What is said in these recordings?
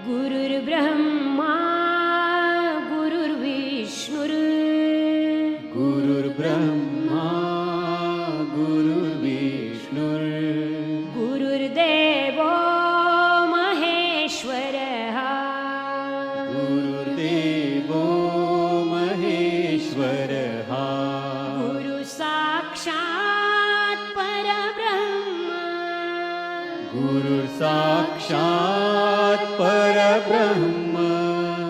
गुरुर्ब्रह्मा गुरुर्विष्णुर् गुरुर्ब्रह्मा गुरुर्विष्णुर् गुरुर्देवो महेश्वरः गुरुर्देवो महेश्वरः गुरुसाक्षात् परब्रह्म गुरुर्साक्षात् परब्रह्म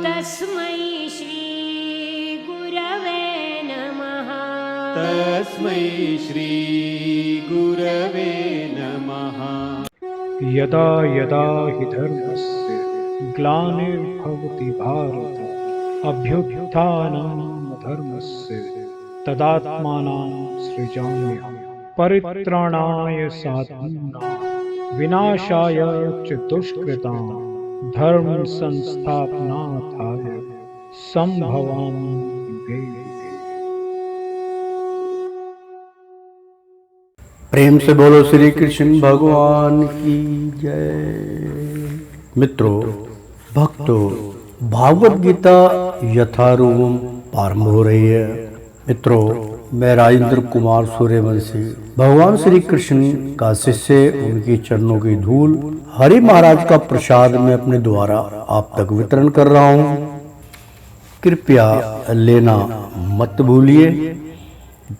तस्मै श्री गुरवे नमः तस्मै श्री गुरवे नमः। यदा यदा हि धर्मस्य ग्लानिर्भवति भारत अभ्युत्थानं धर्मस्य तदात्मानं सृजाम्यहं परित्राणाय साधूनां विनाशाय च दुष्कृतां धर्म संस्थापनार्थाय संभवामि युगे युगे। प्रेम से बोलो श्री कृष्ण भगवान की जय। मित्रों, भक्तों, भागवत गीता यथारूपम प्रारंभ हो रही है। मित्रों, मैं राजेंद्र कुमार सूर्यवंशी भगवान श्री कृष्ण का शिष्य, उनकी चरणों की धूल हरि महाराज का प्रसाद मैं अपने द्वारा आप तक वितरण कर रहा हूँ। कृपया लेना मत भूलिए।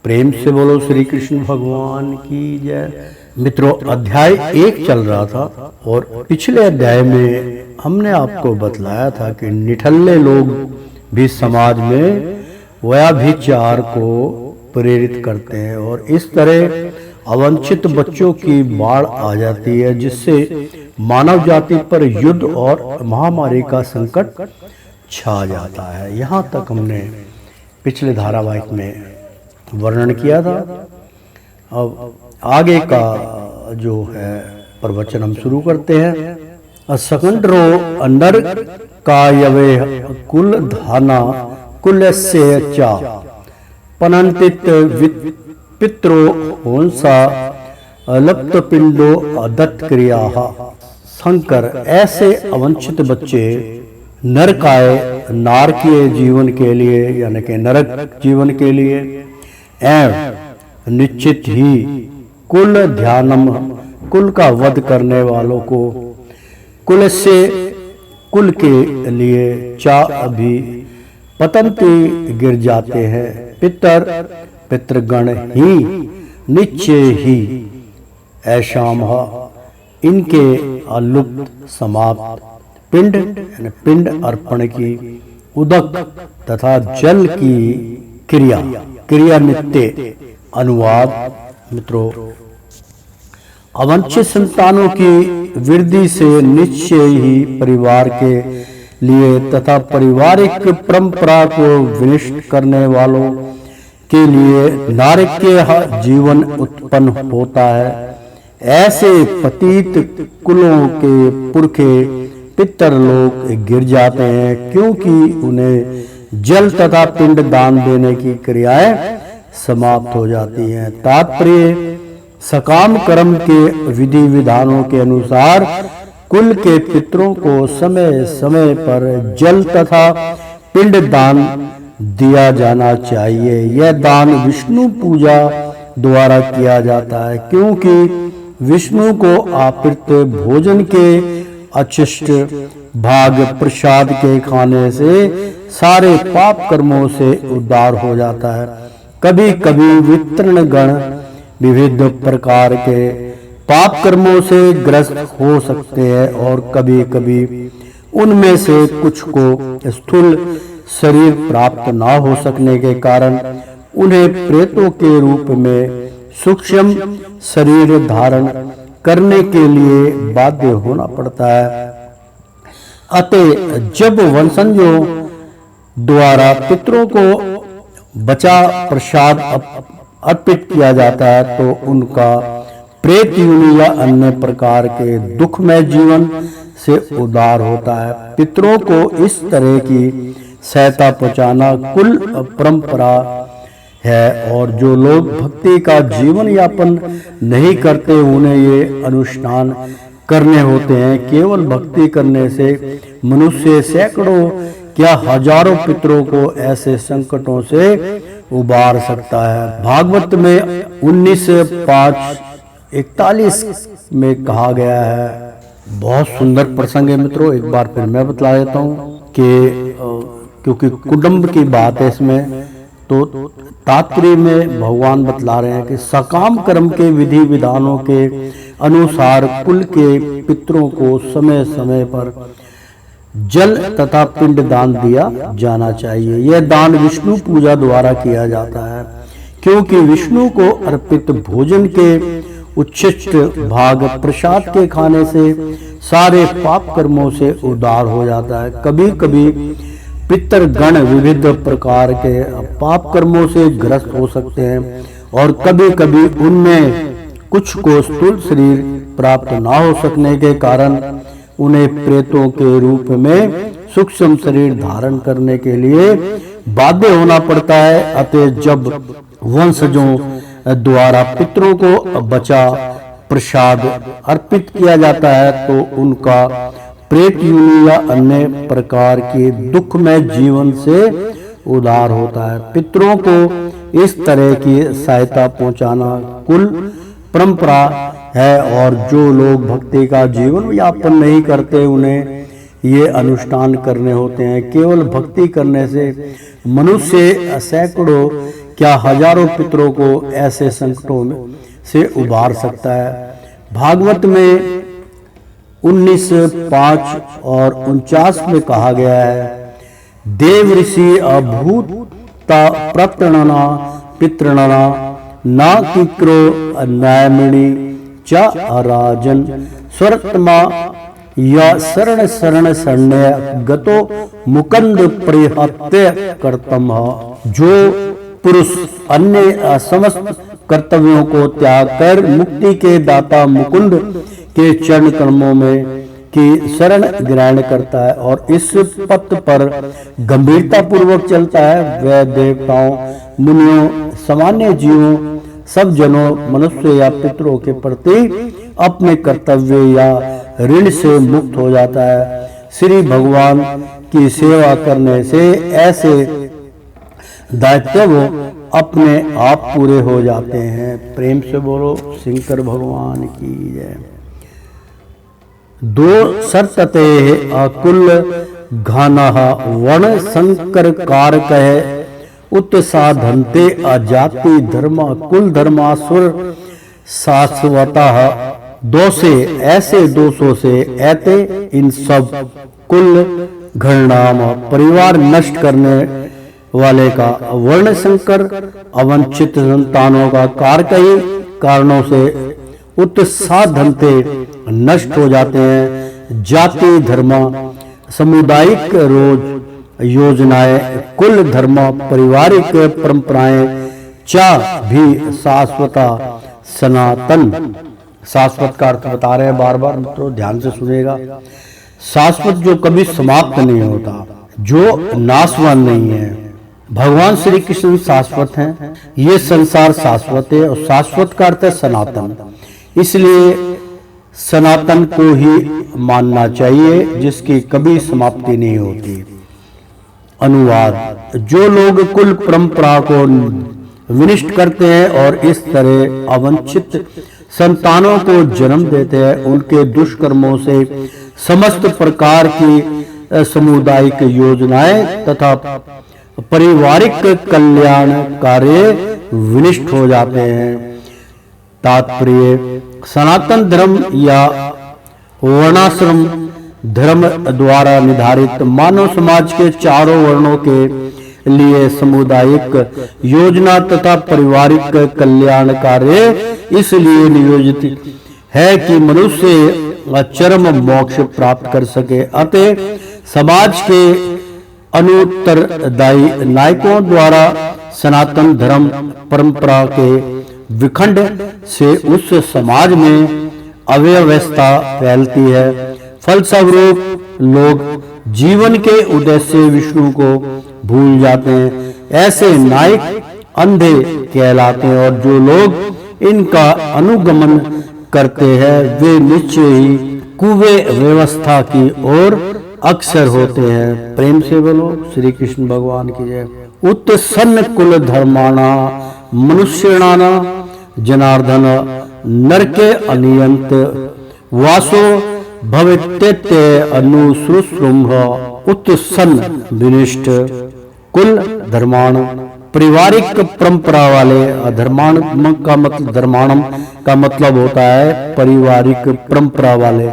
प्रेम से बोलो श्री कृष्ण भगवान की जय। मित्रों, अध्याय 1 चल रहा था और पिछले अध्याय में हमने आपको बतलाया था कि निठल्ले लोग भी समाज में व्यभिचार को प्रेरित करते हैं और इस तरह अवंचित बच्चों की बाढ़ आ जाती है, जिससे मानव जाति पर युद्ध और महामारी का संकट छा जाता है। यहाँ तक हमने पिछले धारावाहिक में वर्णन किया था। अब आगे का जो है प्रवचन हम शुरू करते हैं। असकंडरो नर कायवे कुल धाना कुलस्य चा पनंतित पित्रो हंसा लप्त पिंडो दत्त क्रिया। शंकर, ऐसे अवंचित बच्चे नरकाय नारकीय जीवन के लिए यानी कि नरक जीवन के लिए एवं निश्चित ही कुल ध्यानम कुल का वध करने वालों को कुल से कुल के लिए चा भी पतंती गिर जाते हैं। पितृगण ही निश्चय ही ऐशाम इनके अलुप्त समाप्त पिंड अर्पण की उदक तथा जल की क्रिया नित्य। अनुवाद। मित्रों, अवंचित संतानों की वृद्धि से निश्चय ही परिवार के लिए तथा पारिवारिक परंपरा को विनष्ट करने वालों के लिए नारकीय जीवन उत्पन्न होता है। ऐसे पतित कुलों के पुरखे पितर लोग गिर जाते हैं, क्योंकि उन्हें जल तथा पिंड दान देने की क्रियाएं समाप्त हो जाती हैं। तात्पर्य, सकाम कर्म के विधि विधानों के अनुसार कुल के पितरों को समय समय पर जल तथा पिंड दान दिया जाना चाहिए। यह दान विष्णु पूजा द्वारा किया जाता है, क्योंकि विष्णु को अर्पित भोजन के अचिष्ट भाग प्रसाद के खाने से सारे पाप कर्मों से उद्धार हो जाता है। कभी कभी वितरण गण विविध प्रकार के पाप कर्मों से ग्रस्त हो सकते हैं और कभी कभी उनमें से कुछ को स्थूल शरीर प्राप्त न हो सकने के कारण उन्हें प्रेतों के रूप में सूक्ष्म शरीर धारण करने के लिए बाध्य होना पड़ता है। अतः जब वंशजों द्वारा पितरों को बचा प्रसाद अर्पित किया जाता है तो उनका प्रेत योनि या अन्य प्रकार के दुखमय जीवन से उद्धार होता है। पितरों को इस तरह की सहायता पहुंचाना कुल परंपरा है और जो लोग भक्ति का जीवन यापन नहीं करते उन्हें ये अनुष्ठान करने होते हैं। केवल भक्ति करने से मनुष्य सैकड़ों क्या हजारों पितरों को ऐसे संकटों से उबार सकता है। भागवत में 19:5-41 में कहा गया है। बहुत सुंदर प्रसंग है मित्रों, एक बार फिर मैं बतला देता हूँ कि क्योंकि कुटुंब की बात है इसमें, तो तात्पर्य में भगवान बतला रहे हैं कि सकाम कर्म के विधि विधानों के अनुसार कुल के पितरों को समय समय पर जल तथा पिंड दान दिया जाना चाहिए। यह दान विष्णु पूजा द्वारा किया जाता है, क्योंकि विष्णु को अर्पित भोजन के उच्छिष्ट भाग प्रसाद के खाने से सारे पाप कर्मों से उद्धार हो जाता है। कभी कभी पितरगण विविध प्रकार के पाप कर्मों से ग्रस्त हो सकते हैं और कभी कभी उनमें कुछ को स्थूल शरीर प्राप्त ना हो सकने के कारण उन्हें प्रेतों के रूप में सूक्ष्म शरीर धारण करने के लिए बाध्य होना पड़ता है। अतः जब वंशजों द्वारा पितरों को बचा प्रसाद अर्पित किया जाता है तो उनका प्रेत योनि या अन्य प्रकार के दुखमय जीवन से उद्धार होता है। पितरों को इस तरह की सहायता पहुंचाना कुल परंपरा है और जो लोग भक्ति का जीवन यापन नहीं करते उन्हें ये अनुष्ठान करने होते हैं। केवल भक्ति करने से मनुष्य सैकड़ों क्या हजारों पितरों को ऐसे संकटों में से उबार सकता है। भागवत में 19:5 और 49 में कहा गया है, देव ऋषि अभूता प्रतणना पितृणना ना किक्रो न्यायमणि च अराजन स्वरत्मा या शरण शरण शरण्य गतो मुकुंद परिहत्य कर्तम। जो पुरुष अन्य समस्त कर्तव्यों को त्याग कर मुक्ति के दाता मुकुंद के चरण कमलों में की शरण ग्रहण करता है और इस पथ पर गंभीरता पूर्वक चलता है, वह देवताओं मुनियों सामान्य जीवों सब जनों मनुष्य या पितरों के प्रति अपने कर्तव्य या ऋण से मुक्त हो जाता है। श्री भगवान की सेवा करने से ऐसे दायित्व अपने आप पूरे हो जाते हैं। प्रेम से बोलो शंकर भगवान की जय। दो सर्तते अकुल घाना वर्ण संकर कारक है उत्साधनते अजाति धर्म कुल धर्मासुर शाश्वता दोषे ऐसे दोषों से ऐते इन सब कुल घरनाम परिवार नष्ट करने वाले का वर्ण संकर अवंचित संतानों का कारक ही कारणों से उत्साधनते नष्ट हो जाते हैं। जाति धर्म सामुदायिक रोज योजनाएं कुल धर्म पारिवारिक परंपराएं चा भी शाश्वता सनातन। शाश्वत का अर्थ बता रहे हैं बार बार, तो ध्यान से सुनेगा। शाश्वत जो कभी समाप्त नहीं होता, जो नाशवान नहीं है। भगवान श्री कृष्ण शाश्वत हैं, ये संसार शाश्वत है और शाश्वत का अर्थ है सनातन। इसलिए सनातन को ही मानना चाहिए जिसकी कभी समाप्ति नहीं होती। अनुवाद, जो लोग कुल परंपरा को विनिष्ट करते हैं और इस तरह अवंचित संतानों को जन्म देते हैं, उनके दुष्कर्मों से समस्त प्रकार की सामुदायिक योजनाएं तथा पारिवारिक कल्याण कार्य विनिष्ट हो जाते हैं। तात्पर्य, सनातन धर्म या वर्णाश्रम धर्म द्वारा निर्धारित मानव समाज के चारों वर्णों के लिए सामुदायिक योजना तथा पारिवारिक कल्याण कार्य इसलिए नियोजित है कि मनुष्य चरम मोक्ष प्राप्त कर सके। अतः समाज के अनुत्तरदायी नायकों द्वारा सनातन धर्म परंपरा के विखंड से उस समाज में अव्यवस्था फैलती है। फलस्वरूप लोग जीवन के उद्देश्य विष्णु को भूल जाते हैं। ऐसे नायक अंधे कहलाते हैं और जो लोग इनका अनुगमन करते हैं वे निश्चय ही कुवे व्यवस्था की ओर अक्सर होते हैं। प्रेम से बोलो श्री कृष्ण भगवान की जय। उत्सन्न कुल धर्माणा मनुष्यणाना जनार्दन नरके अनियंत वासो भवित्यत्य अनुश्रुश्रुम्भ उत्सन्न विनिष्ठ कुल धर्माण पारिवारिक परंपरा वाले। धर्माण का मतलब धर्माणम का मतलब होता है पारिवारिक परंपरा वाले।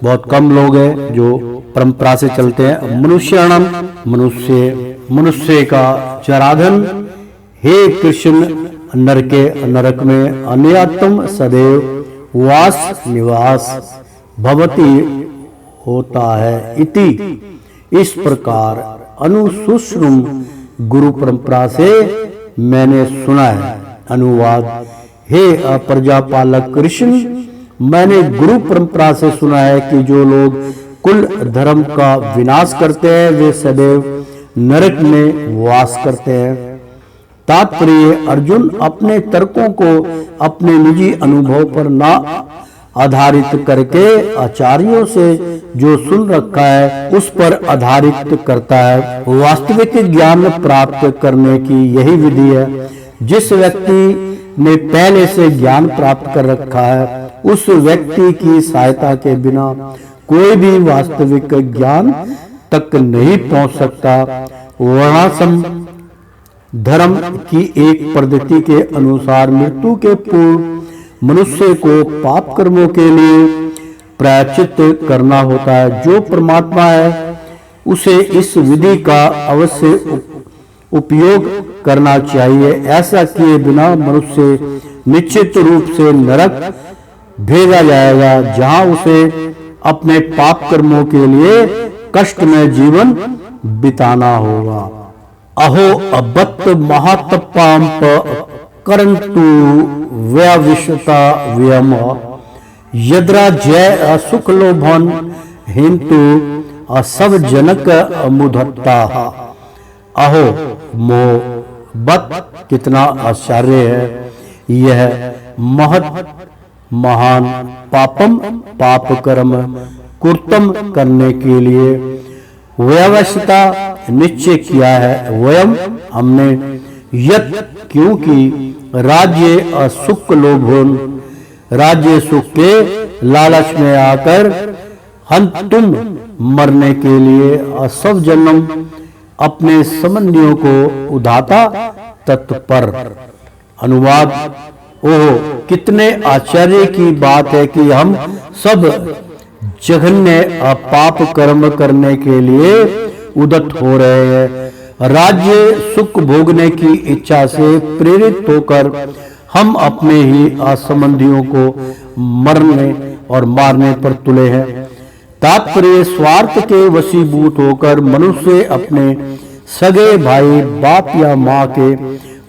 बहुत कम लोग हैं जो परंपरा से चलते हैं। मनुष्याणम मनुष्य का जराधन। हे कृष्ण नरके नरक में अन्यतम सदैव वास निवास भवति होता है। इति इस प्रकार अनुशुश्रुम गुरु परंपरा से मैंने सुना है। अनुवाद हे प्रजापालक कृष्ण, मैंने गुरु परंपरा से सुना है कि जो लोग कुल धर्म का विनाश करते हैं वे सदैव नरक में वास करते हैं। तात्पर्य अर्जुन अपने तर्कों को अपने निजी अनुभव पर ना आधारित करके आचार्यों से जो सुन रखा है उस पर आधारित करता है। वास्तविक ज्ञान प्राप्त करने की यही विधि है। जिस व्यक्ति ने पहले से ज्ञान प्राप्त कर रखा है उस व्यक्ति की सहायता के बिना कोई भी वास्तविक ज्ञान तक नहीं पहुंच सकता। वर्णाश्रम धर्म की एक पद्धति के अनुसार मृत्यु के पूर्व मनुष्य को पाप कर्मों के लिए प्रायश्चित करना होता है। जो परमात्मा है उसे इस विधि का अवश्य उपयोग करना चाहिए। ऐसा किए बिना मनुष्य निश्चित रूप से नरक भेजा जाएगा, जहां उसे अपने पाप कर्मों के लिए कष्टमय जीवन बिताना होगा। अहो अबत महातपांप करंतु व्याविशता व्यम यद्रा जय सुख लोभन हिंतु असव जनक मुधत्ता। अहो मो बत कितना आश्चर्य है। यह महत महान पापम पाप कर्म कुर्तम करने के लिए व्यवस्था निश्चय किया है। वयम हमने यत क्योंकि राज्य सुख लोभन राज्य सुख के लालच में आकर तुम मरने के लिए सब जन्म अपने संबंधियों को उदाता तत्पर। अनुवाद ओह कितने आश्चर्य की बात है कि हम सब जघन्य पाप कर्म करने के लिए उदत हो रहे हैं। राज्य सुख भोगने की इच्छा से प्रेरित होकर हम अपने ही असंबंधियों को मरने और मारने पर तुले हैं। तात्पर्य स्वार्थ के वशीभूत होकर मनुष्य अपने सगे भाई बाप या माँ के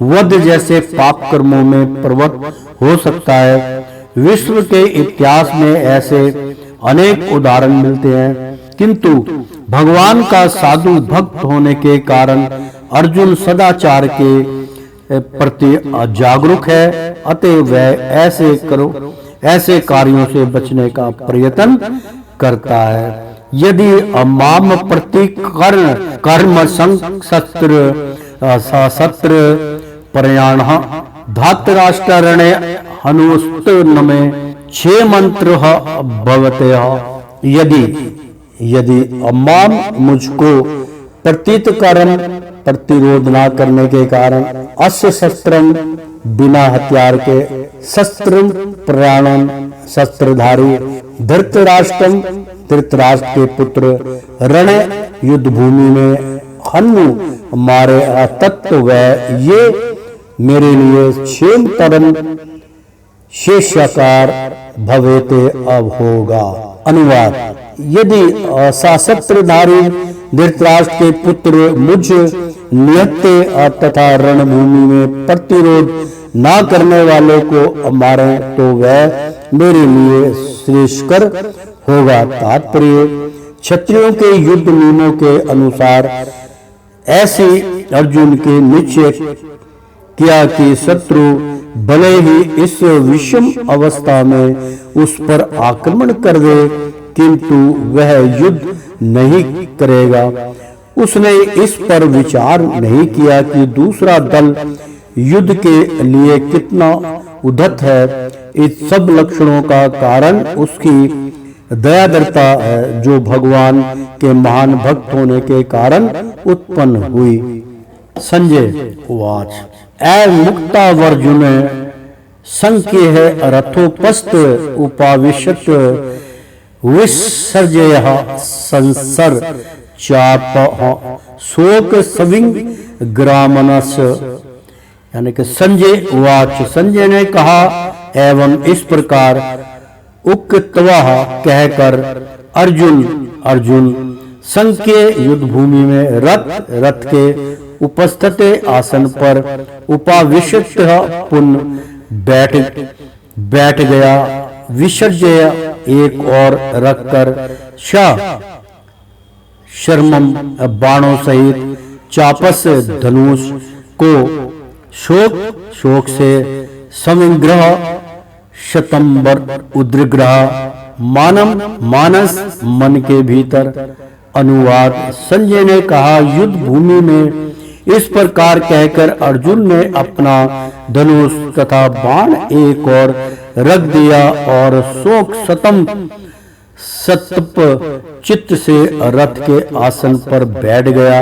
वध जैसे पाप कर्मों में प्रवृत्त हो सकता है। विश्व के इतिहास में ऐसे अनेक उदाहरण मिलते हैं, किंतु भगवान का साधु भक्त होने के कारण अर्जुन सदाचार के प्रति जागरूक है। अतः वह ऐसे कार्यों से बचने का प्रयत्न करता है। यदि अमाम प्रति कर्म शस्त्र प्रयाण धातराष्ट्रणे हनुस्तन में 6 मंत्र भवते। यदि अम्माम मुझको प्रतीत कर्म प्रतिरोध न करने के कारण अस्य शस्त्रम बिना हथियार के शस्त्र प्रयाणन शस्त्रधारी धृतराष्ट्र के पुत्र रण युद्ध भूमि में हनु मारे तत्व वह ये मेरे लिए क्षेम तरन शेषाकार भवेते अब होगा। अनुवाद यदि सशस्त्रधारी धृतराष्ट्र के पुत्र मुझ निहत्ते तथा रणभूमि में प्रतिरोध न करने वालों को मारे तो वह मेरे लिए श्रेष्ठकर होगा। तात्पर्य क्षत्रियों के युद्ध नियमों के अनुसार ऐसे अर्जुन के निश्चय किया कि शत्रु भले ही इस विषम अवस्था में उस पर आक्रमण कर दे किंतु वह युद्ध नहीं करेगा। उसने इस पर विचार नहीं किया कि दूसरा दल युद्ध के लिए कितना उद्धत है। इस सब लक्षणों का कारण उसकी दयादरता है, जो भगवान के महान भक्त होने के कारण उत्पन्न हुई। संजय उवाच ऐ मुक्तावर्जुन संख्येह रथोपस्थ उपाविशत विसर्जयः संसर चाप शोक सविंग ग्रामनस। यानी कि संजय उवाच, संजय ने कहा एवं इस प्रकार उक्तवः कहकर अर्जुन संख्य युद्ध भूमि में रथ के उपस्थित आसन पर उपाविशत पुनः बैठ गया। विसर्जय एक और रखकर शर्मम बाणों सहित चापस धनुष को शोक से समिग्रह शतंबर उद्रग्रह मानस मन के भीतर। अनुवाद संजय ने कहा युद्ध भूमि में इस प्रकार कहकर अर्जुन ने अपना धनुष तथा बाण एक और रख दिया और शोक सतप चित्त से रथ के आसन पर बैठ गया।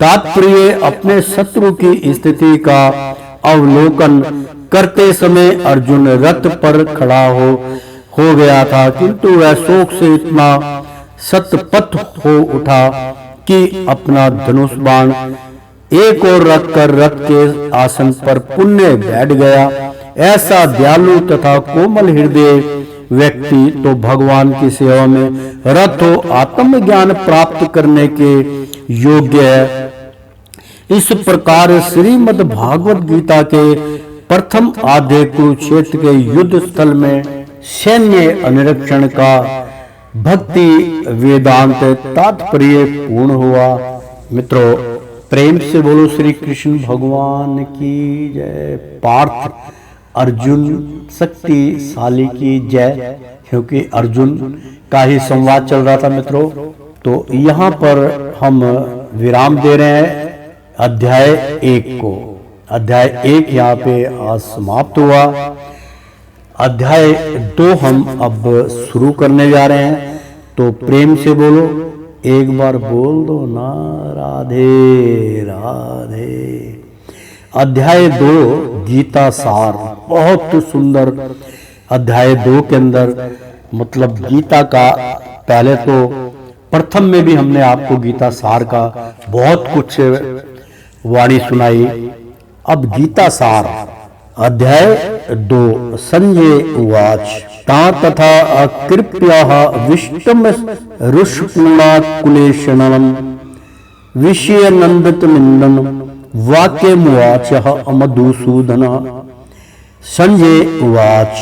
तात्पर्य अपने शत्रु की स्थिति का अवलोकन करते समय अर्जुन रथ पर खड़ा हो गया था, किंतु वह शोक से इतना सतपथ हो उठा कि अपना धनुष बाण एक और रखकर रथ के आसन पर पुण्य बैठ गया। ऐसा दयालु तथा कोमल हृदय व्यक्ति तो भगवान की सेवा में रत हो आत्मज्ञान प्राप्त करने के योग्य है। इस प्रकार श्रीमद् भागवत गीता के प्रथम अध्याय कुरुक्षेत्र के युद्ध स्थल में सैन्य अनुरक्षण का भक्ति वेदांत तात्पर्य पूर्ण हुआ। मित्रों, प्रेम से बोलो श्री कृष्ण भगवान की जय। पार्थ अर्जुन शक्तिशाली की जय। क्योंकि अर्जुन का ही संवाद चल रहा था मित्रों, तो यहाँ पर हम विराम दे रहे हैं अध्याय 1 को। अध्याय 1 यहाँ पे आज समाप्त हुआ। अध्याय 2 हम अब शुरू करने जा रहे हैं, तो प्रेम से बोलो, एक बार बोल दो ना, राधे राधे। अध्याय 2 गीता सार, बहुत सुंदर। अध्याय 2 के अंदर मतलब गीता का, पहले तो प्रथम में भी हमने आपको गीता सार का बहुत कुछ वाणी सुनाई। अब गीता सार अध्याय 2। संजय उवाच ता तथा कृप्याः विष्टम ऋषपूर्णाकुलेशनम विषयनंदतमिंदन वाक्यमुवाचः मधुसूदन। संजय उवाच,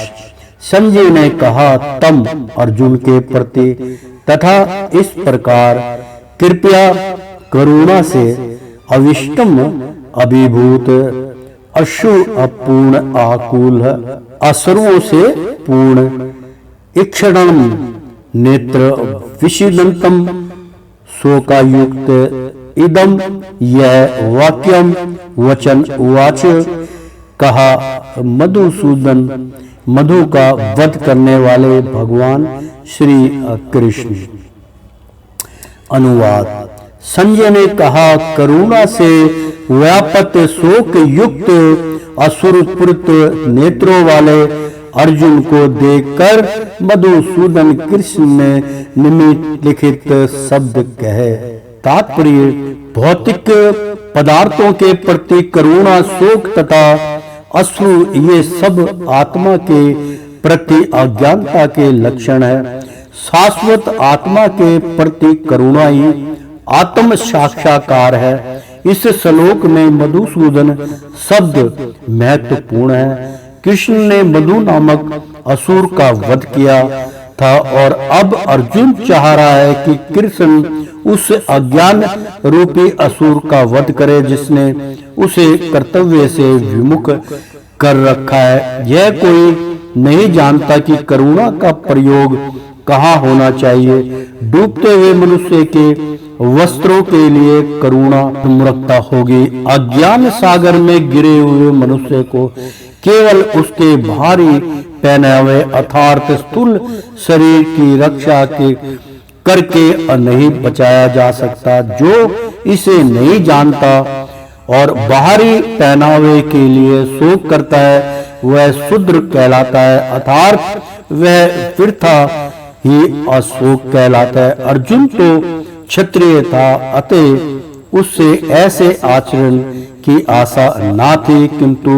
संजय ने कहा तम अर्जुन के प्रति तथा इस प्रकार कृपया करुणा से अविष्टम अभिभूत अश्रु अपूर्ण आकुल असुरों से पूर्ण इक्षणम नेत्र विषिदंतम शोकायुक्त इदम यह वाक्यम वचन उवाच कहा मधुसूदन, मधु का वध करने वाले भगवान श्री कृष्ण। अनुवाद संजय ने कहा करुणा से व्यापत शोक युक्त असुरपुत्र नेत्रों वाले अर्जुन को देखकर मधुसूदन कृष्ण ने निम्नलिखित शब्द कहे। तात्पर्य भौतिक पदार्थों के प्रति करुणा, शोक तथा अश्रु ये सब आत्मा के प्रति अज्ञानता के लक्षण है। शाश्वत आत्मा के प्रति करुणा ही आत्म साक्षात्कार है। इस श्लोक में मधुसूदन शब्द महत्वपूर्ण है। कृष्ण ने मधु नामक असुर का वध किया था और अब अर्जुन चाह रहा है कि कृष्ण उस अज्ञान रूपी असुर का वध करे जिसने उसे कर्तव्य से विमुख कर रखा है। यह कोई नहीं जानता कि करुणा का प्रयोग कहाँ होना चाहिए। डूबते हुए मनुष्य के वस्त्रों के लिए करुणा मूर्खता होगी। अज्ञान सागर में गिरे हुए मनुष्य को केवल उसके भारी पहनावे अर्थात स्थूल शरीर की रक्षा के करके नहीं बचाया जा सकता। जो इसे नहीं जानता और बाहरी पहनावे के लिए शोक करता है वह शूद्र कहलाता है अर्थात वह वृथा ही अशोक कहलाता है। अर्जुन तो क्षत्रिय था अतः उससे ऐसे आचरण की आशा ना थी, किंतु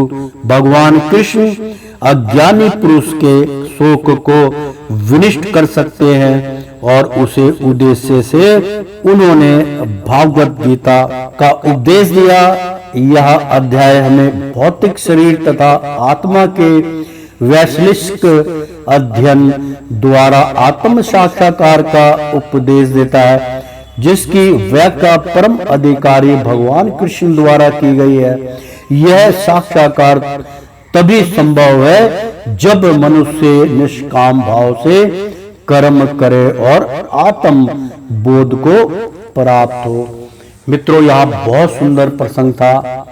भगवान कृष्ण अज्ञानी पुरुष के शोक को विनष्ट कर सकते हैं और उसे उद्देश्य से उन्होंने भागवत गीता का उपदेश दिया। यह अध्याय हमें भौतिक शरीर तथा आत्मा के वैश्विक अध्ययन द्वारा आत्म साक्षात्कार का उपदेश देता है, जिसकी व्याख्या परम अधिकारी भगवान कृष्ण द्वारा की गई है। यह साक्षात्कार तभी संभव है जब मनुष्य निष्काम भाव से कर्म करे और आत्म बोध को प्राप्त हो। मित्रों, यह बहुत सुंदर प्रसंग था।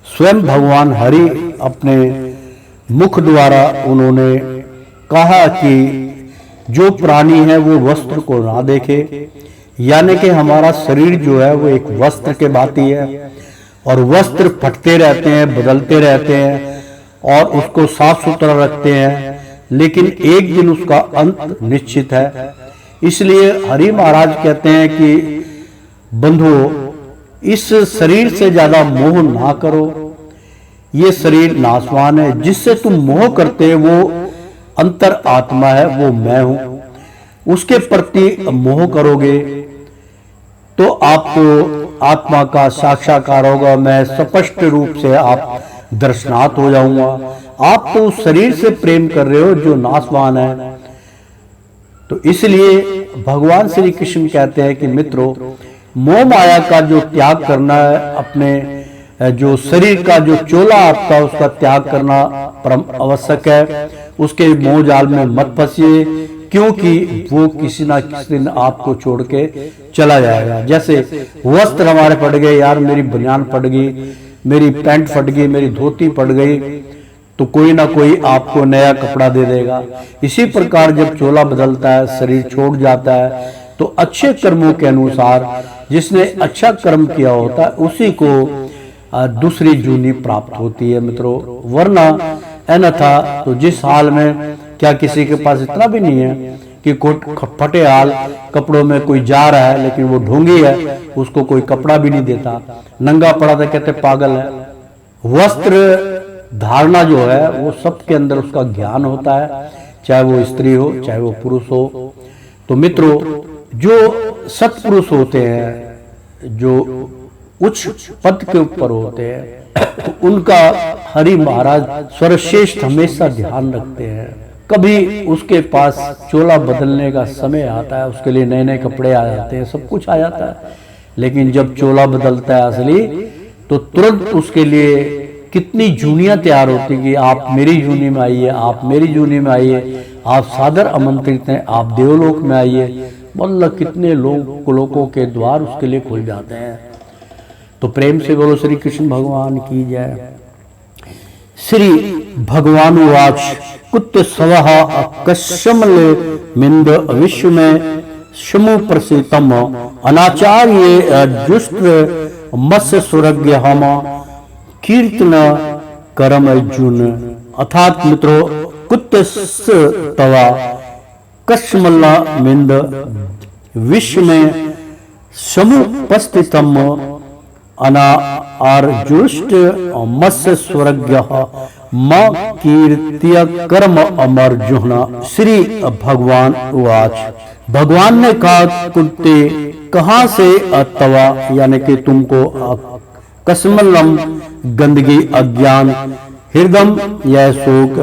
स्वयं भगवान हरि अपने मुख द्वारा उन्होंने कहा कि जो प्राणी है वो वस्त्र को ना देखे, यानी कि हमारा शरीर जो है वो एक वस्त्र के भांति है और वस्त्र फटते रहते हैं, बदलते रहते हैं और उसको साफ सुथरा रखते हैं, लेकिन एक दिन उसका अंत निश्चित है। इसलिए हरि महाराज कहते हैं कि बंधुओं, इस शरीर से ज्यादा मोह ना करो। ये शरीर नाशवान है, जिससे तुम मोह करते हो वो अंतर आत्मा है, वो मैं हूं। उसके प्रति मोह करोगे तो आपको आत्मा का साक्षात्कार होगा। मैं स्पष्ट रूप से आप दर्शनात् हो जाऊंगा। आप तो उस शरीर से प्रेम कर रहे हो जो नाशवान है। तो इसलिए भगवान श्री कृष्ण कहते हैं कि मित्रों, मोह माया का जो त्याग करना है, अपने जो शरीर का जो चोला आपका उसका त्याग करना परम आवश्यक है। उसके मोह जाल में मत फंसिए, क्योंकि वो किसी ना किसी दिन आपको छोड़ के चला जाएगा। जैसे वस्त्र हमारे फट गए, यार मेरी बनियान फट गई, मेरी पैंट फट गई, मेरी धोती फट गई, तो कोई ना कोई आपको नया कपड़ा दे देगा। इसी प्रकार जब चोला बदलता है, शरीर छोड़ जाता है, तो अच्छे कर्मों के अनुसार जिसने अच्छा कर्म किया होता है उसी को दूसरी जूनी प्राप्त होती है मित्रों। वरना अन्यथा तो जिस हाल में, क्या किसी के पास इतना भी नहीं है कि फटे हाल कपड़ों में कोई जा रहा है लेकिन वो ढोंगी है, उसको कोई कपड़ा भी नहीं देता, नंगा पड़ा था कहते पागल है। वस्त्र धारणा जो है वो सबके अंदर उसका ज्ञान होता है, चाहे वो स्त्री हो चाहे वो पुरुष हो। तो मित्रों, जो सत्पुरुष होते हैं, जो उच्च पद के ऊपर होते हैं, उनका हरि महाराज सर्वश्रेष्ठ हमेशा ध्यान रखते हैं। कभी उसके पास चोला बदलने का समय आता है, उसके लिए नए नए कपड़े आ जाते हैं, सब कुछ आ जाता है, लेकिन जब चोला बदलता है असली, तो तुरंत उसके लिए कितनी जूनियां तैयार होती कि आप मेरी जूनी में आइए, आप मेरी जूनी में आइए, आप सादर आमंत्रित हैं, आप देवलोक में आइए। मतलब कितने लोगों के द्वार उसके लिए खुल जाते हैं। तो प्रेम से बोलो श्री कृष्ण भगवान की जय। श्री भगवान वाच कुत्त स्वः कश्यमले मिंद विश्व में शमु प्रसितम अनाचार्य जुष्ट मत्स्य सुरज्ञ हम कीर्तन करम अर्जुन। अर्थात मित्रों, कुत्त तवा कश्मला मिंद विश्व में समुपस्थितम अनार्जुष्ट मत्स्य स्वर्ग म कीर्त्य कर्म अमर्जुन। श्री भगवान उवाच। भगवान ने कहा, कुत्ते कहाँ से तवा, यानी कि तुमको कस्मलम गंदगी अज्ञान हृदम यह शोक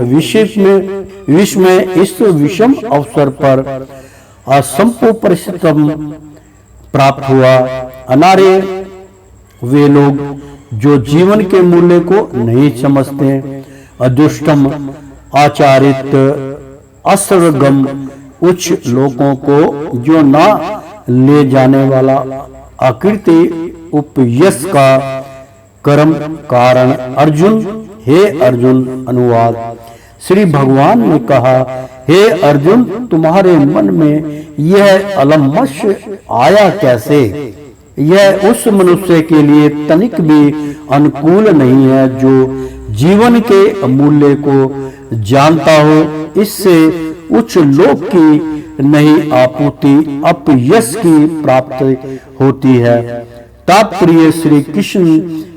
विश्व में इस विषम अवसर पर असंपो परिश्रम प्राप्त हुआ। अनार्य वे लोग जो जीवन के मूल्य को नहीं समझते, अदुष्टम आचारित असर्गम उच्च लोकों को जो ना ले जाने वाला आकृति उपयश का कर्म कारण। अर्जुन, हे अर्जुन, अनुवाद। श्री भगवान ने कहा, हे अर्जुन, तुम्हारे मन में यह अलमश आया कैसे? यह उस मनुष्य के लिए तनिक भी अनुकूल नहीं है जो जीवन के मूल्य को जानता हो। इससे उच्च लोक की नहीं आपूर्ति अपयश की प्राप्ति होती है। तात्पर्य श्री कृष्ण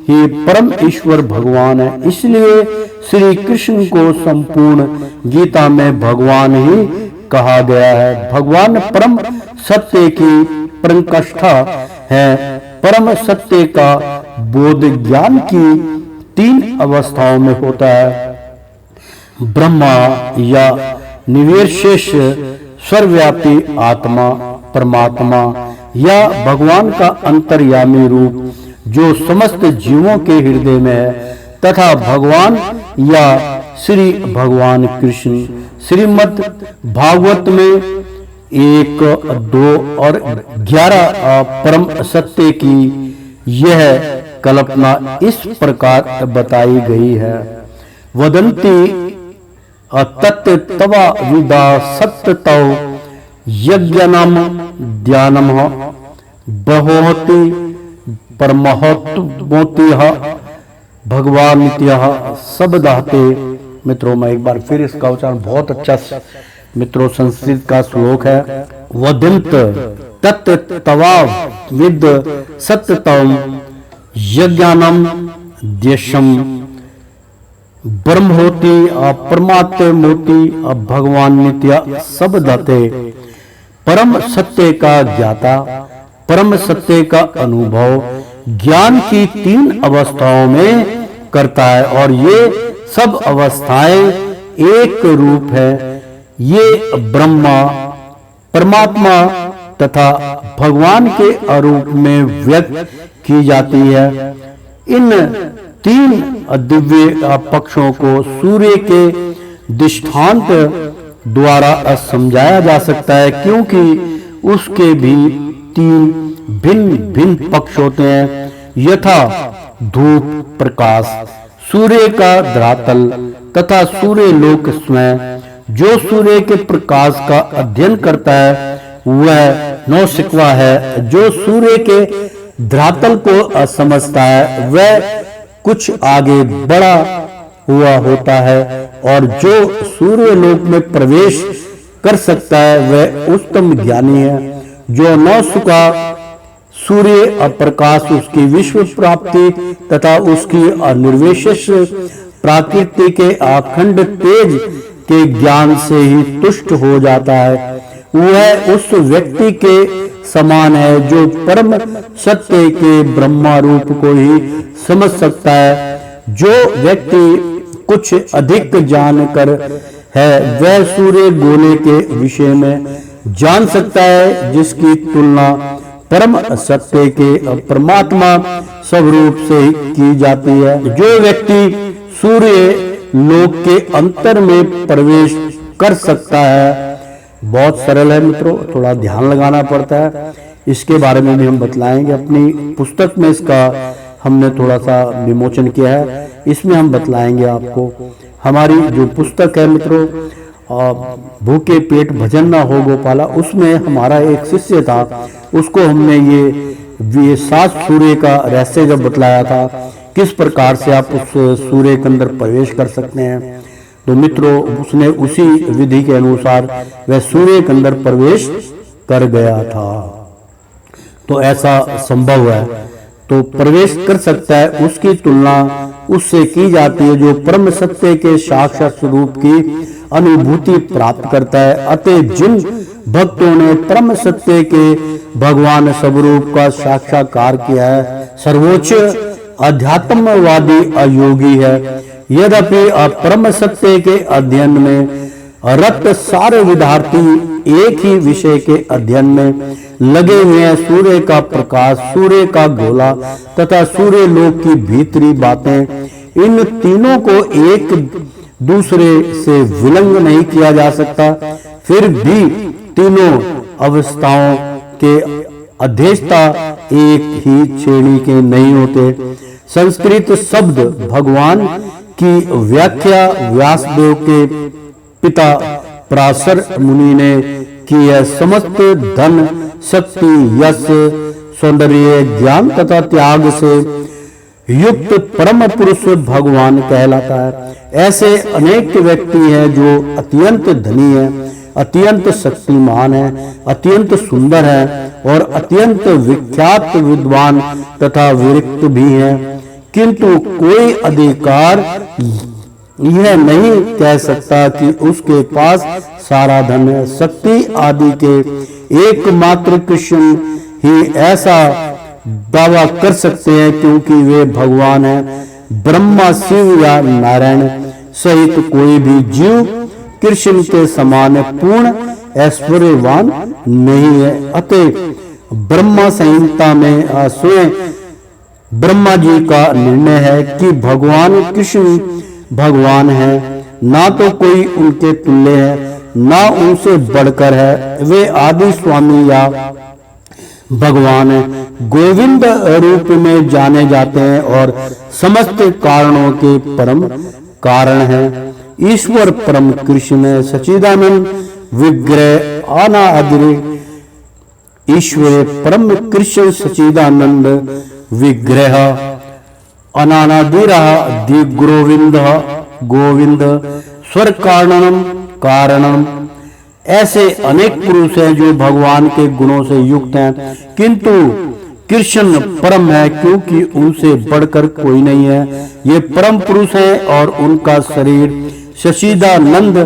ही परम ईश्वर भगवान है, इसलिए श्री कृष्ण को संपूर्ण गीता में भगवान ही कहा गया है। भगवान परम सत्य की पराकाष्ठा है। परम सत्य का बोध ज्ञान की 3 अवस्थाओं में होता है। ब्रह्मा या निर्विशेष सर्वव्यापी आत्मा, परमात्मा या भगवान का अंतर्यामी रूप जो समस्त जीवों के हृदय में है, तथा भगवान या श्री भगवान कृष्ण। श्रीमद् भागवत में 1, 2 और 11 परम सत्य की यह कल्पना इस प्रकार बताई गई है। वदंती तत्तवा विदा सत्ततौ यज्ञनम ध्यानम बहोति परमहत्वोतिह भगवानित्यः शब्दाते। मित्रों, मैं एक बार फिर इसका उच्चारण, बहुत अच्छा मित्रों संस्कृत का श्लोक है। वदंत तत्तवा विद सत्ततम यज्ञानम द्यशम ब्रह्मोति परमात्मोति भगवान नित्य शब्दते। परम सत्य का ज्ञाता परम सत्य का अनुभव ज्ञान की 3 अवस्थाओं में करता है, और ये सब अवस्थाएं एक रूप है। ये ब्रह्मा, परमात्मा तथा भगवान के अरूप में व्यक्त की जाती है। इन 3 दिव्य पक्षों को सूर्य के दृष्टांत द्वारा समझाया जा सकता है, क्योंकि उसके भी 3 भिन्न भिन्न पक्ष होते हैं, यथा धूप प्रकाश, सूर्य का धरातल तथा सूर्य लोक स्वयं। जो सूर्य के प्रकाश का अध्ययन करता है वह नौसिखवा है, जो सूर्य के धरातल को समझता है वह कुछ आगे बढ़ा हुआ होता है, और जो सूर्य लोक में प्रवेश कर सकता है वह उत्तम ज्ञानी है। जो नौसिखवा सूर्य प्रकाश उसकी विश्व प्राप्ति तथा उसकी निर्विशेष प्रकृति के अखंड तेज के ज्ञान से ही तुष्ट हो जाता है, वह उस व्यक्ति के समान है जो परम सत्य के ब्रह्मा रूप को ही समझ सकता है। जो व्यक्ति कुछ अधिक जानकर है वह सूर्य गोले के विषय में जान सकता है, जिसकी तुलना परम सत्य के परमात्मा स्वरूप से ही की जाती है। जो व्यक्ति सूर्य लोक के अंतर में प्रवेश कर सकता है, बहुत सरल है मित्रों, थोड़ा ध्यान लगाना पड़ता है। इसके बारे में भी हम बतलाएंगे। अपनी पुस्तक में इसका हमने थोड़ा सा विमोचन किया है, इसमें हम बतलाएंगे आपको। हमारी जो पुस्तक है मित्रों, भूखे पेट भजन ना हो गोपाला, उसमें हमारा एक शिष्य था, उसको हमने ये 7 सूर्य का रहस्य जब बतलाया था, किस प्रकार से आप उस सूर्य के अंदर प्रवेश कर सकते हैं, तो मित्रों उसने उसी विधि के अनुसार वह सूर्य के अंदर प्रवेश कर गया था। तो ऐसा संभव है, तो प्रवेश कर सकता है। उसकी तुलना उससे की जाती है जो परम सत्य के साक्षात स्वरूप की अनुभूति प्राप्त करता है। अतः जिन भक्तों ने परम सत्य के भगवान स्वरूप का साक्षात्कार किया है, सर्वोच्च अध्यात्मवादी अयोगी है। यद्यपि परम सत्य के अध्ययन में रत सारे विद्यार्थी एक ही विषय के अध्ययन में लगे हुए हैं, सूर्य का प्रकाश, सूर्य का गोला तथा सूर्य लोक की भीतरी बातें, इन तीनों को एक दूसरे से विलंग नहीं किया जा सकता। फिर भी तीनों अवस्थाओं के अध्यक्षता एक ही श्रेणी के नहीं होते। संस्कृत शब्द भगवान की व्याख्या व्यासदेव के पिता पराशर मुनि ने की है। समस्त धन, शक्ति, यश, सौंदर्य, ज्ञान तथा त्याग से युक्त परम पुरुष भगवान कहलाता है। ऐसे अनेक व्यक्ति हैं जो अत्यंत धनी है, अत्यंत शक्तिमान है, अत्यंत सुंदर है और अत्यंत विख्यात विद्वान तथा विरक्त भी हैं, किंतु कोई अधिकार यह नहीं कह सकता कि उसके पास सारा धन है। शक्ति आदि के एकमात्र कृष्ण ही ऐसा दावा कर सकते हैं, क्योंकि वे भगवान हैं। ब्रह्मा, शिव या नारायण सहित कोई भी जीव कृष्ण के समान पूर्ण ऐश्वर्यवान नहीं है। अतः ब्रह्मा संहिता में स्वयं ब्रह्मा जी का निर्णय है कि भगवान कृष्ण भगवान है, ना तो कोई उनके तुल्य है, ना उनसे बढ़कर है। वे आदि स्वामी या भगवान गोविंद रूप में जाने जाते हैं और समस्त कारणों के परम कारण हैं। ईश्वर परम कृष्ण सच्चिदानंद विग्रह अनादिर ईश्वर परम कृष्ण सच्चिदानंद विग्रह अनादिरः दिग्गोविंद गोविंद स्वर कारणम। ऐसे अनेक पुरुष हैं जो भगवान के गुणों से युक्त हैं, किंतु कृष्ण परम है, क्योंकि उनसे बढ़कर कोई नहीं है। ये परम पुरुष हैं और उनका शरीर सच्चिदानंद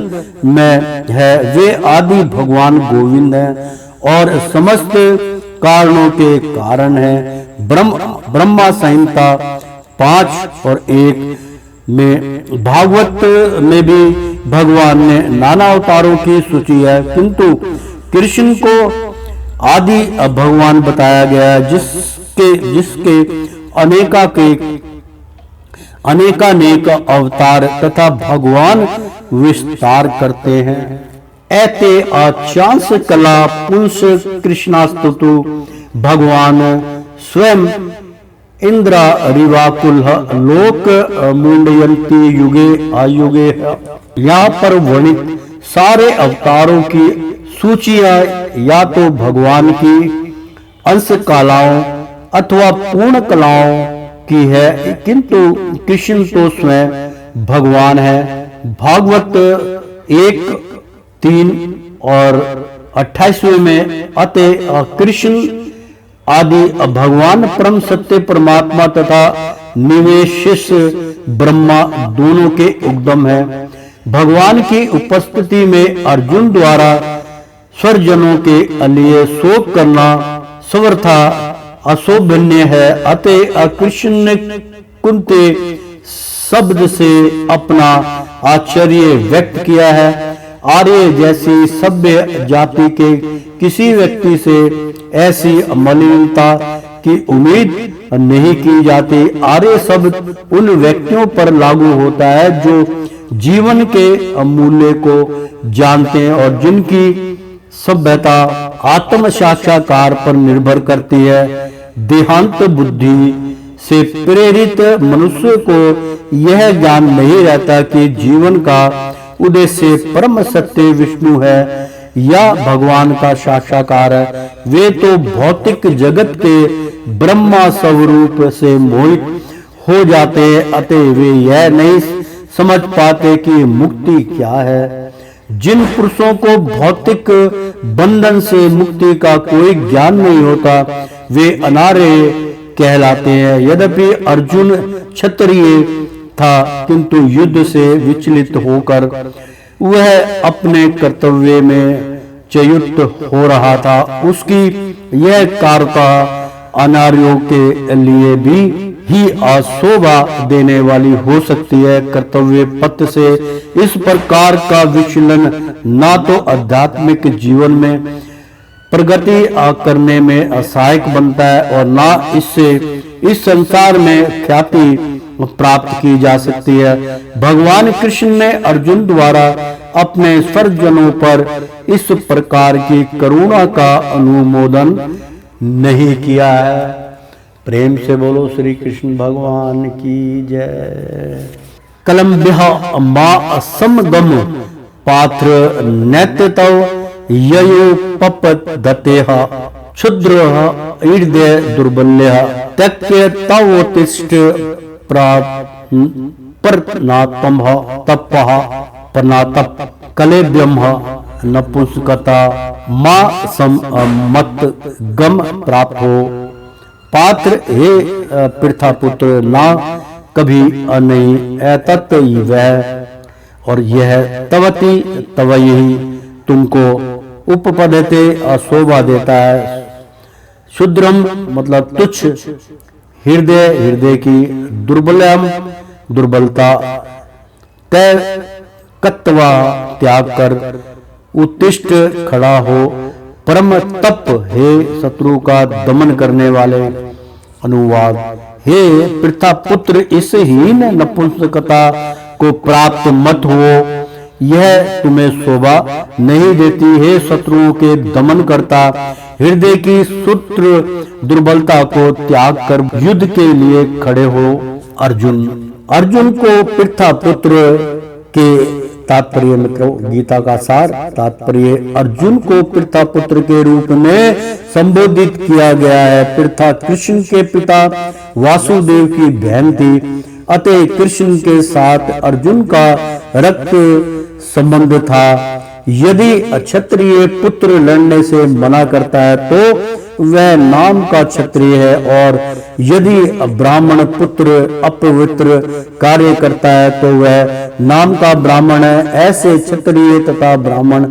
में है। वे आदि भगवान गोविंद हैं और समस्त कारणों के कारण हैं। ब्रह्मा संहिता 5 और 1 में भागवत में भी भगवान ने नाना अवतारों की सूची है, किंतु कृष्ण को आदि भगवान बताया गया, जिसके अनेकानेक अवतार तथा भगवान विस्तार करते हैं। ऐते आचांस कला पुंस कृष्णास्तुतु भगवान स्वयं इंद्रा रिवाकुल लोक मुंडयंती युगे आयुगे। यहाँ पर वर्णित सारे अवतारों की सूचियां या तो भगवान की अंश कलाओं अथवा पूर्ण कलाओं की है, किंतु कृष्ण तो स्वयं भगवान है। भागवत 1:3 और 28वें में अतः कृष्ण आदि भगवान परम सत्य परमात्मा तथा निवेशिस ब्रह्मा दोनों के उद्गम है। भगवान की उपस्थिति में अर्जुन द्वारा स्वरजनों के लिए शोक करना सर्वथा अशोभनीय है। अतः कृष्ण ने कुंते शब्द से अपना आश्चर्य व्यक्त किया है। आर्य जैसी सभ्य जाति के किसी व्यक्ति से ऐसी मलिनता की उम्मीद नहीं की जाती। आर्य शब्द उन व्यक्तियों पर लागू होता है जो जीवन के मूल्य को जानते हैं और जिनकी सभ्यता आत्म साक्षात्कार पर निर्भर करती है। देहांत बुद्धि से प्रेरित मनुष्य को यह ज्ञान नहीं रहता कि जीवन का उद्देश्य परम सत्य विष्णु है या भगवान का साक्षात्कार है। वे तो भौतिक जगत के ब्रह्मा स्वरूप से मोहित हो जाते हैं। अतः वे यह नहीं समझ पाते कि मुक्ति क्या है। जिन पुरुषों को भौतिक बंधन से मुक्ति का कोई ज्ञान नहीं होता, वे अनार्य कहलाते हैं। यद्यपि अर्जुन क्षत्रिय था, किंतु युद्ध से विचलित होकर वह अपने कर्तव्य में च्युत हो रहा था। उसकी यह कार्रता अनार्यों के लिए भी ही अशोभा देने वाली हो सकती है। कर्तव्य पथ से इस प्रकार का विचलन ना तो आध्यात्मिक जीवन में प्रगति करने में सहायक बनता है और ना इससे इस संसार में ख्याति प्राप्त की जा सकती है। भगवान कृष्ण ने अर्जुन द्वारा अपने स्वरजनों पर इस प्रकार की करुणा का अनुमोदन नहीं किया है। प्रेम से बोलो श्री कृष्ण भगवान की जय। कलम्ब्य मा समगम पात्र नैत्यतव ययो पपदतेह क्षुद्र ईर्दे दुर्बल्य त्यक्य तवोत्तिष्ठ परनात्म तपः परनातप कलेभ्यम नपुंसकता मा मत गम प्राप्त हो। पात्र हे पृथा पुत्र ना कभी नहीं एतत् वह और यह तवती तवयही तुमको उपपदते अशोभा देता है। शुद्रम मतलब तुच्छ, हृदय की, दुर्बलम दुर्बलता, तय कत्वा त्याग कर, उत्तिष्ठ खड़ा हो, परम तप हे शत्रु का दमन करने वाले। अनुवाद हे पृथा पुत्र इस हीन नपुंसकता को प्राप्त मत हो, यह तुम्हें शोभा नहीं देती। हे शत्रुओं के दमन करता, हृदय की सूत्र दुर्बलता को त्याग कर युद्ध के लिए खड़े हो। अर्जुन को पृथा पुत्र के तात्पर्य मतलब गीता का सार तात्पर्य अर्जुन को पृथा पुत्र के रूप में संबोधित किया गया है। पृथा कृष्ण के पिता वासुदेव की बहन थी, अतः कृष्ण के साथ अर्जुन का रक्त संबंध था। यदि क्षत्रिय पुत्र लड़ने से मना करता है तो वह नाम का क्षत्रिय है, और यदि ब्राह्मण पुत्र अपवित्र कार्य करता है तो वह नाम का ब्राह्मण है। ऐसे क्षत्रिय तथा ब्राह्मण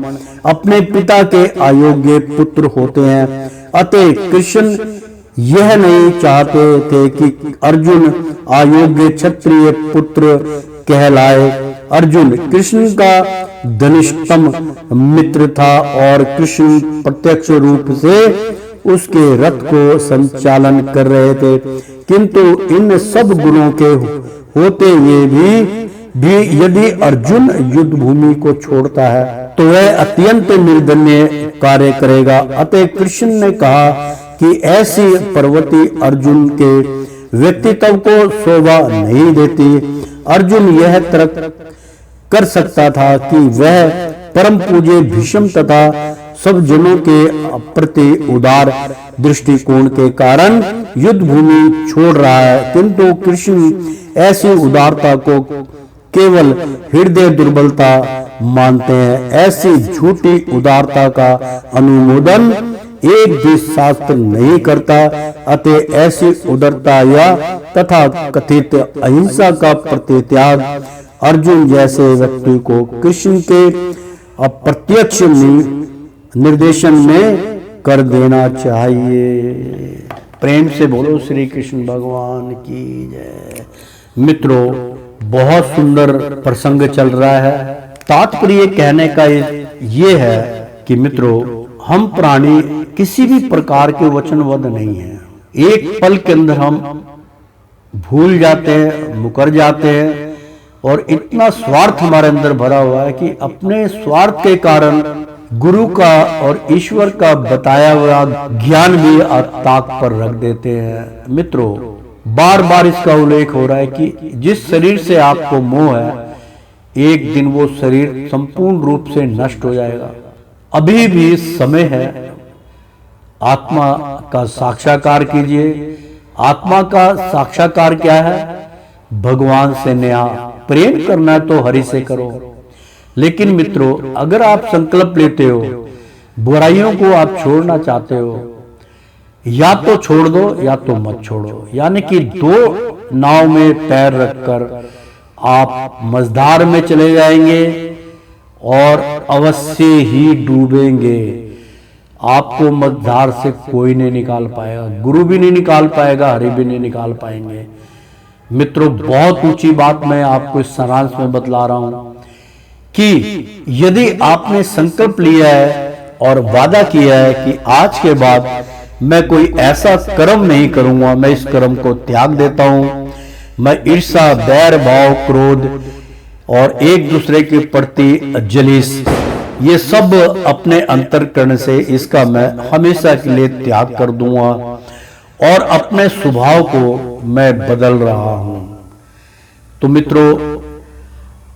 अपने पिता के अयोग्य पुत्र होते हैं। अतः कृष्ण यह नहीं चाहते थे कि अर्जुन अयोग्य क्षत्रिय पुत्र कहलाए। अर्जुन कृष्ण का घनिष्ठतम मित्र था और कृष्ण प्रत्यक्ष रूप से उसके रथ को संचालन कर रहे थे, किंतु इन सब गुणों के होते हुए भी यदि अर्जुन युद्ध भूमि को छोड़ता है तो वह अत्यंत निर्दयनीय कार्य करेगा। अतः कृष्ण ने कहा कि ऐसी प्रवृत्ति अर्जुन के व्यक्तित्व को शोभा नहीं देती। अर्जुन यह तर्क कर सकता था कि वह परम पूज्य भीष्म तथा सब जनों के प्रति उदार दृष्टिकोण के कारण युद्ध भूमि छोड़ रहा है, किंतु कृष्ण ऐसी उदारता को केवल हृदय दुर्बलता मानते हैं। ऐसी झूठी उदारता का अनुमोदन एक भी शास्त्र नहीं करता। अतः ऐसी उदारता या तथा कथित अहिंसा का प्रतित्याग अर्जुन जैसे व्यक्ति को कृष्ण के अप्रत्यक्ष निर्देशन में कर देना चाहिए। प्रेम से बोलो श्री कृष्ण भगवान की जय। मित्रों, बहुत सुंदर प्रसंग चल रहा है। तात्पर्य कहने का ये है कि मित्रों, हम प्राणी किसी भी प्रकार के वचनबद्ध नहीं हैं। एक पल के अंदर हम भूल जाते हैं, मुकर जाते हैं, और इतना स्वार्थ हमारे अंदर भरा हुआ है कि अपने स्वार्थ के कारण गुरु का और ईश्वर का बताया हुआ ज्ञान भी ताक पर रख देते हैं। मित्रों, बार बार इसका उल्लेख हो रहा है कि जिस शरीर से आपको मोह है, एक दिन वो शरीर संपूर्ण रूप से नष्ट हो जाएगा। अभी भी समय है, आत्मा का साक्षात्कार कीजिए। आत्मा का साक्षात्कार क्या है? भगवान से नया प्रेम करना तो हरि से करो। लेकिन मित्रों, अगर आप संकल्प लेते हो, बुराइयों को आप छोड़ना चाहते हो, या तो छोड़ दो या तो मत छोड़ो। यानी कि दो नाव में पैर रखकर आप मझधार में चले जाएंगे और अवश्य ही डूबेंगे। आपको मझधार से कोई नहीं निकाल पाएगा, गुरु भी नहीं निकाल पाएगा, हरि भी नहीं निकाल पाएंगे। मित्रों, बहुत ऊंची बात मैं आपको इस सारांश में बतला रहा हूं कि यदि आपने संकल्प लिया है और वादा किया है कि आज के बाद मैं कोई ऐसा कर्म नहीं करूंगा, मैं इस कर्म को त्याग देता हूं, मैं ईर्ष्या, बैर भाव, क्रोध और एक दूसरे के प्रति जलीस ये सब अपने अंतःकरण से इसका मैं हमेशा के लिए त्याग कर दूंगा और अपने स्वभाव को मैं बदल रहा हूं। तो मित्रों,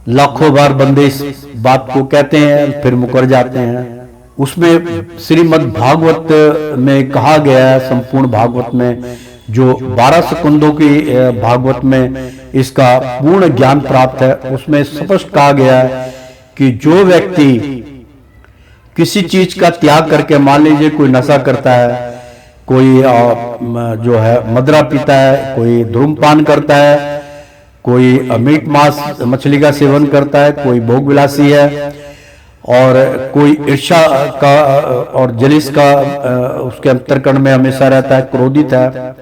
लाखों बार बंदे इस बात को कहते हैं फिर मुकर जाते हैं। उसमें श्रीमद् भागवत में कहा गया है, संपूर्ण भागवत में जो 12 स्कंदों की भागवत में इसका पूर्ण ज्ञान प्राप्त है, उसमें स्पष्ट कहा गया है कि जो व्यक्ति किसी चीज का त्याग करके, मान लीजिए कोई नशा करता है, कोई जो है मदिरा पीता है, कोई धूम्रपान करता है, कोई मीट मांस मछली का सेवन करता है, कोई भोग विलासी है, और कोई ईर्ष्या का और जलिस का उसके अंतःकरण में हमेशा रहता है, क्रोधित है,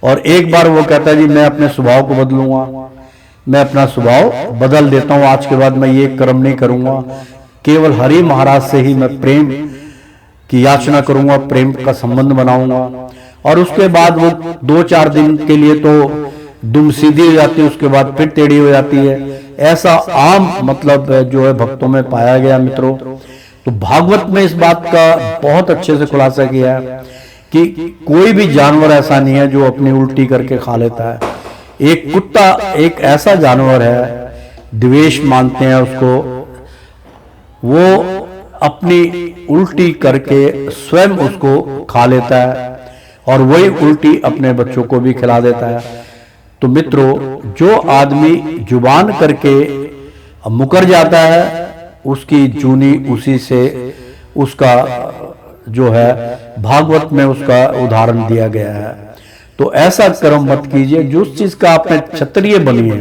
और एक बार वो कहता है जी मैं अपने स्वभाव को बदलूंगा, मैं अपना स्वभाव बदल देता हूं, आज के बाद मैं ये कर्म नहीं करूंगा, केवल हरि महाराज से ही मैं प्रेम की याचना करूंगा, प्रेम का संबंध बनाऊंगा। और उसके बाद वो 2-4 दिन के लिए तो दुम सीधी हो जाती है, उसके बाद फिर टेढ़ी हो जाती है। ऐसा आम मतलब जो है भक्तों में पाया गया मित्रों। तो भागवत में इस बात का बहुत अच्छे से खुलासा किया है कि कोई भी जानवर ऐसा नहीं है जो अपनी उल्टी करके खा लेता है। एक कुत्ता एक ऐसा जानवर है, द्वेष मानते हैं उसको, वो अपनी उल्टी करके स्वयं उसको खा लेता है और वही उल्टी अपने बच्चों को भी खिला देता है। तो मित्रों, जो आदमी जुबान करके मुकर जाता है, उसकी जूनी उसी से उसका जो है भागवत में उसका उदाहरण दिया गया है। तो ऐसा कर्म मत कीजिए। जो चीज का आपने क्षत्रिय बनी है,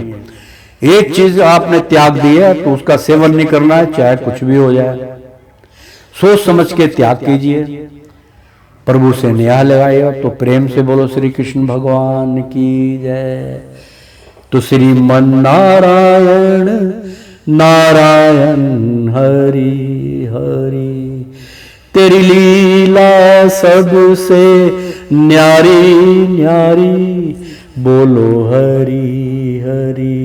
एक चीज आपने त्याग दी है तो उसका सेवन नहीं करना है, चाहे कुछ भी हो जाए। सोच समझ के त्याग कीजिए, प्रभु से न्याय लगाइए। तो प्रेम से बोलो श्री कृष्ण भगवान की जय। तो श्रीमन नारायण नारायण हरि हरि, तेरी लीला सबसे न्यारी न्यारी, बोलो हरि हरि।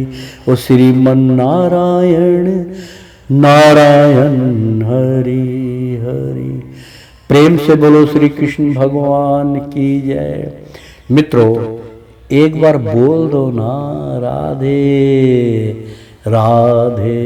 ओ श्रीमन नारायण नारायण हरि हरि, प्रेम से बोलो श्री कृष्ण भगवान की जय। मित्रों, एक बार बोल दो ना राधे राधे।